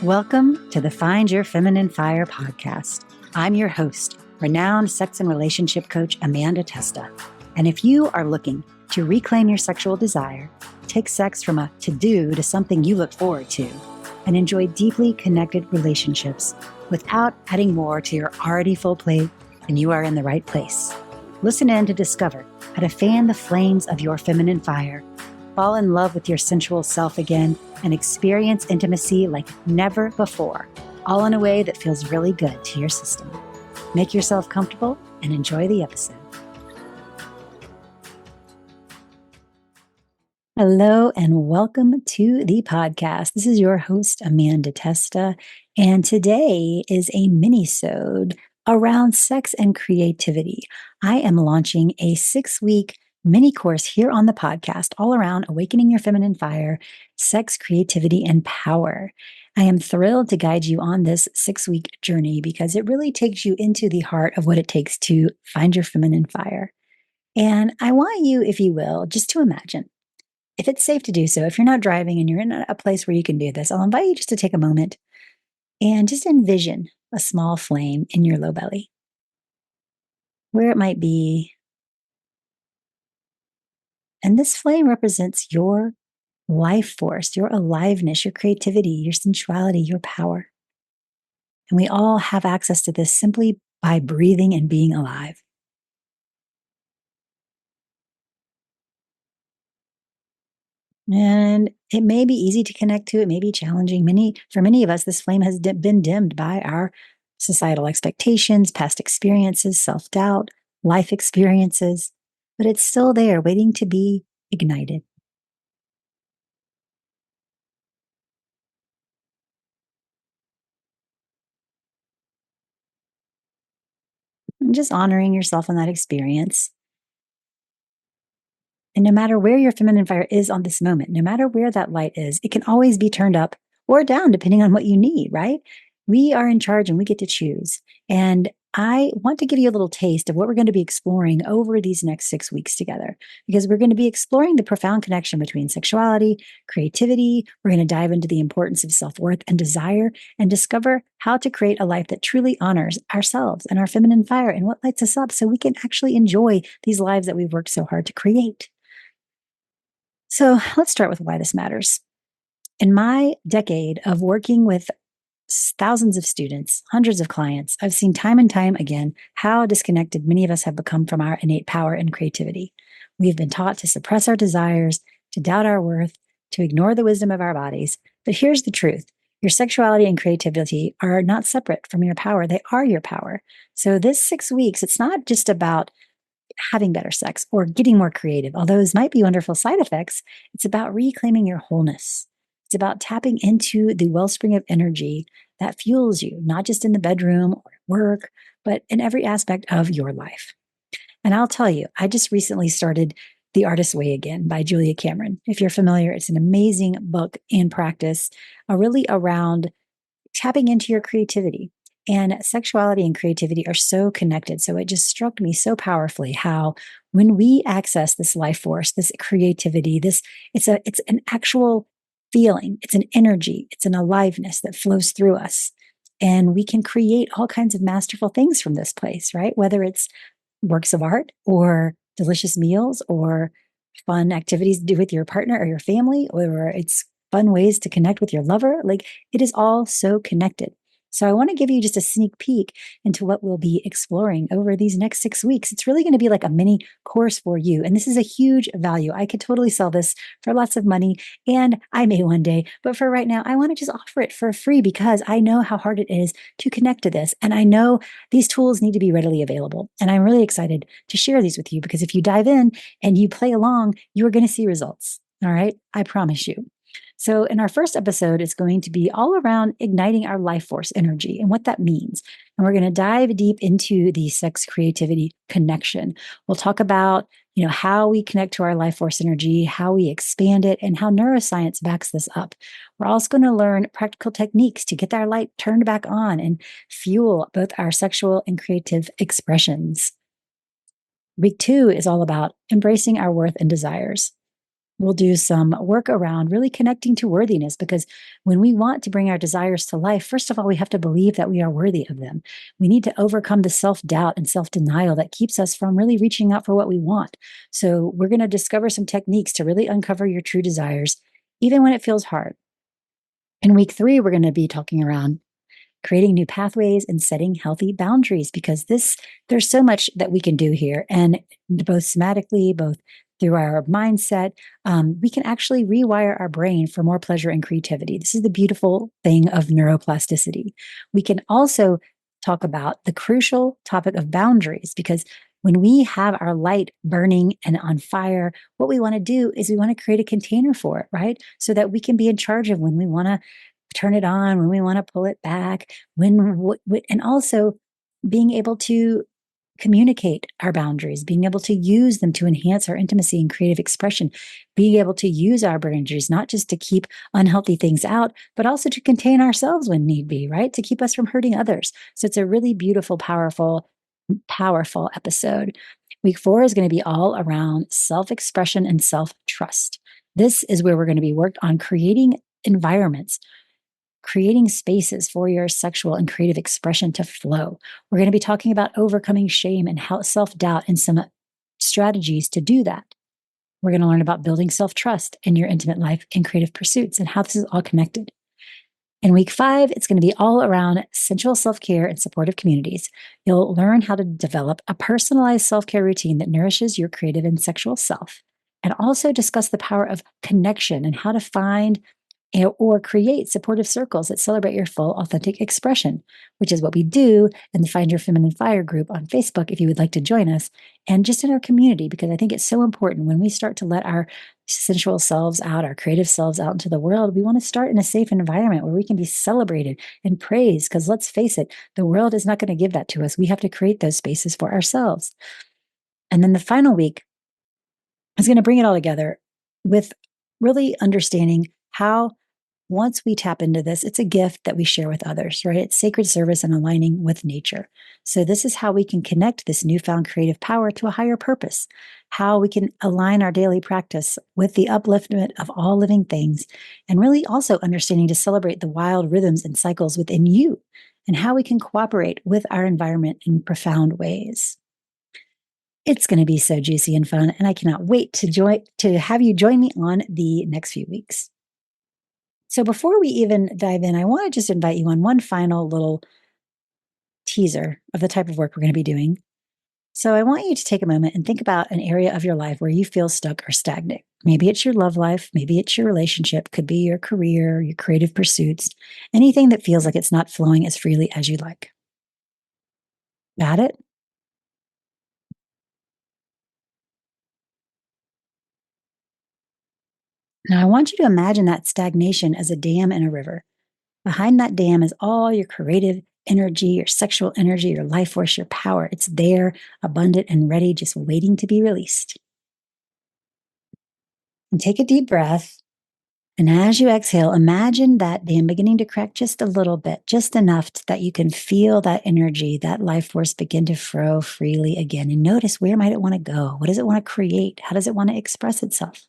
Welcome to the Find Your Feminine Fire podcast. I'm your host, renowned sex and relationship coach, Amanda Testa. And if you are looking to reclaim your sexual desire, take sex from a to-do to something you look forward to, and enjoy deeply connected relationships without adding more to your already full plate, then you are in the right place. Listen in to discover how to fan the flames of your feminine fire, fall in love with your sensual self again, and experience intimacy like never before, all in a way that feels really good to your system. Make yourself comfortable and enjoy the episode. Hello and welcome to the podcast. This is your host, Amanda Testa, and today is a mini-sode around sex and creativity. I am launching a 6-week mini course here on the podcast all around awakening your feminine fire, sex, creativity, and power. I am thrilled to guide you on this 6-week journey because it really takes you into the heart of what it takes to find your feminine fire. And I want you, if you will, just to imagine, if it's safe to do so, if you're not driving and you're in a place where you can do this, I'll invite you just to take a moment and just envision a small flame in your low belly, where it might be. And this flame represents your life force, your aliveness, your creativity, your sensuality, your power. And we all have access to this simply by breathing and being alive. And it may be easy to connect to, it may be challenging. For many of us, this flame has been dimmed by our societal expectations, past experiences, self-doubt, life experiences, but it's still there waiting to be ignited. And just honoring yourself in that experience. And no matter where your feminine fire is on this moment, no matter where that light is, it can always be turned up or down depending on what you need, right? We are in charge and we get to choose. And I want to give you a little taste of what we're going to be exploring over these next 6 weeks together, because we're going to be exploring the profound connection between sexuality, creativity. We're going to dive into the importance of self-worth and desire and discover how to create a life that truly honors ourselves and our feminine fire and what lights us up so we can actually enjoy these lives that we've worked so hard to create. So let's start with why this matters. In my decade of working with thousands of students, hundreds of clients, I've seen time and time again how disconnected many of us have become from our innate power and creativity. We've been taught to suppress our desires, to doubt our worth, to ignore the wisdom of our bodies. But here's the truth. Your sexuality and creativity are not separate from your power. They are your power. So this 6 weeks, it's not just about having better sex or getting more creative, although those might be wonderful side effects. It's about reclaiming your wholeness. It's about tapping into the wellspring of energy that fuels you, not just in the bedroom or work, but in every aspect of your life. And I'll tell you, I just recently started The Artist's Way Again by Julia Cameron. If you're familiar, it's an amazing book and practice, really around tapping into your creativity. And sexuality and creativity are so connected. So it just struck me so powerfully how when we access this life force, this creativity, it's an actual feeling, it's an energy, it's an aliveness that flows through us. And we can create all kinds of masterful things from this place, right? Whether it's works of art or delicious meals or fun activities to do with your partner or your family, or it's fun ways to connect with your lover. Like, it is all so connected. So I want to give you just a sneak peek into what we'll be exploring over these next 6 weeks. It's really going to be like a mini course for you. And this is a huge value. I could totally sell this for lots of money, and I may one day, but for right now, I want to just offer it for free because I know how hard it is to connect to this. And I know these tools need to be readily available. And I'm really excited to share these with you because if you dive in and you play along, you are going to see results. All right. I promise you. So in our first episode, it's going to be all around igniting our life force energy and what that means. And we're going to dive deep into the sex creativity connection. We'll talk about, how we connect to our life force energy, how we expand it, and how neuroscience backs this up. We're also going to learn practical techniques to get our light turned back on and fuel both our sexual and creative expressions. Week 2 is all about embracing our worth and desires. We'll do some work around really connecting to worthiness because when we want to bring our desires to life, first of all, we have to believe that we are worthy of them. We need to overcome the self doubt and self denial that keeps us from really reaching out for what we want. So, we're going to discover some techniques to really uncover your true desires, even when it feels hard. In week 3, we're going to be talking around creating new pathways and setting healthy boundaries because there's so much that we can do here and both somatically both through our mindset, we can actually rewire our brain for more pleasure and creativity. This is the beautiful thing of neuroplasticity. We can also talk about the crucial topic of boundaries because when we have our light burning and on fire, what we want to do is we want to create a container for it, right? So that we can be in charge of when we want to turn it on, when we want to pull it back, and also being able to communicate our boundaries, being able to use them to enhance our intimacy and creative expression, being able to use our boundaries, not just to keep unhealthy things out, but also to contain ourselves when need be, right? To keep us from hurting others. So it's a really beautiful, powerful episode. Week 4 is going to be all around self expression and self trust. This is where we're going to be worked on creating environments, creating spaces for your sexual and creative expression to flow. We're going to be talking about overcoming shame and how self doubt and some strategies to do that. We're going to learn about building self trust in your intimate life and creative pursuits and how this is all connected. In week 5, it's going to be all around sensual self care and supportive communities. You'll learn how to develop a personalized self care routine that nourishes your creative and sexual self, and also discuss the power of connection and how to find or create supportive circles that celebrate your full authentic expression, which is what we do in the Find Your Feminine Fire group on Facebook if you would like to join us, and just in our community, because I think it's so important when we start to let our sensual selves out, our creative selves out into the world. We want to start in a safe environment where we can be celebrated and praised, because let's face it, the world is not going to give that to us. We have to create those spaces for ourselves. And then the final week is going to bring it all together with really understanding how once we tap into this, it's a gift that we share with others, right? It's sacred service and aligning with nature. So, this is how we can connect this newfound creative power to a higher purpose, how we can align our daily practice with the upliftment of all living things, and really also understanding to celebrate the wild rhythms and cycles within you, and how we can cooperate with our environment in profound ways. It's going to be so juicy and fun, and I cannot wait to have you join me on the next few weeks. So before we even dive in, I want to just invite you on one final little teaser of the type of work we're going to be doing. So I want you to take a moment and think about an area of your life where you feel stuck or stagnant. Maybe it's your love life, maybe it's your relationship, could be your career, your creative pursuits, anything that feels like it's not flowing as freely as you'd like. Got it? Now I want you to imagine that stagnation as a dam in a river. Behind that dam is all your creative energy, your sexual energy, your life force, your power. It's there, abundant and ready, just waiting to be released. And take a deep breath. And as you exhale, imagine that dam beginning to crack just a little bit, just enough that you can feel that energy, that life force begin to flow freely again. And notice, where might it want to go? What does it want to create? How does it want to express itself?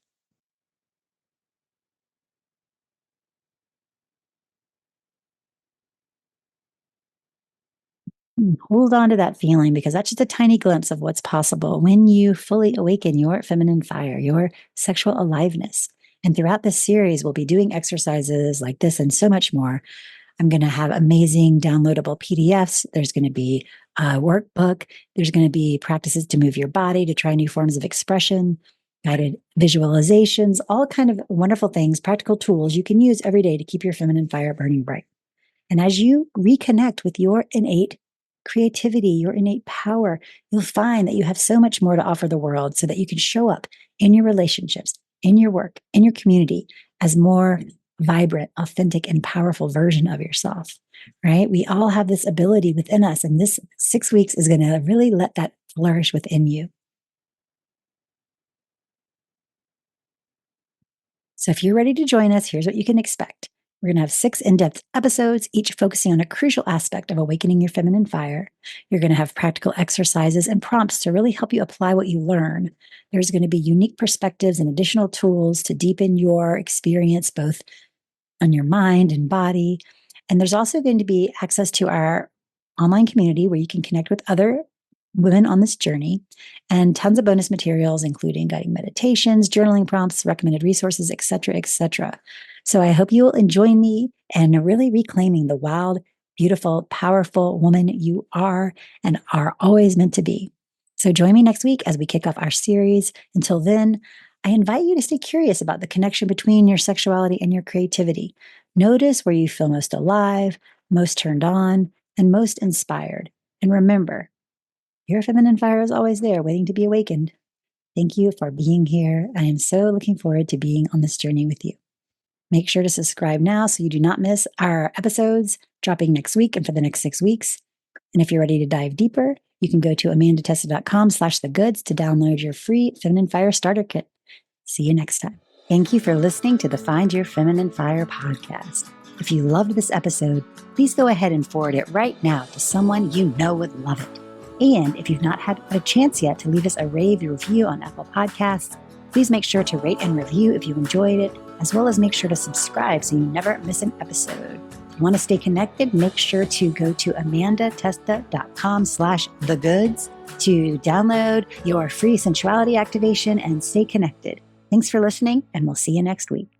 Hold on to that feeling because that's just a tiny glimpse of what's possible when you fully awaken your feminine fire, your sexual aliveness. And throughout this series, we'll be doing exercises like this and so much more. I'm going to have amazing downloadable PDFs. There's going to be a workbook. There's going to be practices to move your body, to try new forms of expression, guided visualizations, all kind of wonderful things, practical tools you can use every day to keep your feminine fire burning bright. And as you reconnect with your innate creativity, your innate power, you'll find that you have so much more to offer the world so that you can show up in your relationships, in your work, in your community as more vibrant, authentic, and powerful version of yourself, right? We all have this ability within us, and this 6 weeks is going to really let that flourish within you. So if you're ready to join us, here's what you can expect. We're going to have 6 in-depth episodes, each focusing on a crucial aspect of awakening your feminine fire. You're going to have practical exercises and prompts to really help you apply what you learn. There's going to be unique perspectives and additional tools to deepen your experience, both on your mind and body. And there's also going to be access to our online community where you can connect with other women on this journey, and tons of bonus materials, including guiding meditations, journaling prompts, recommended resources, etc., etc. So I hope you will join me in really reclaiming the wild, beautiful, powerful woman you are and are always meant to be. So join me next week as we kick off our series. Until then, I invite you to stay curious about the connection between your sexuality and your creativity. Notice where you feel most alive, most turned on, and most inspired. And remember, your feminine fire is always there, waiting to be awakened. Thank you for being here. I am so looking forward to being on this journey with you. Make sure to subscribe now so you do not miss our episodes dropping next week and for the next 6 weeks. And if you're ready to dive deeper, you can go to amandatesta.com/thegoods to download your free Feminine Fire Starter Kit. See you next time. Thank you for listening to the Find Your Feminine Fire podcast. If you loved this episode, please go ahead and forward it right now to someone you know would love it. And if you've not had a chance yet to leave us a rave review on Apple Podcasts, please make sure to rate and review if you enjoyed it, as well as make sure to subscribe so you never miss an episode. If you want to stay connected, make sure to go to amandatesta.com/thegoods to download your free sensuality activation and stay connected. Thanks for listening, and we'll see you next week.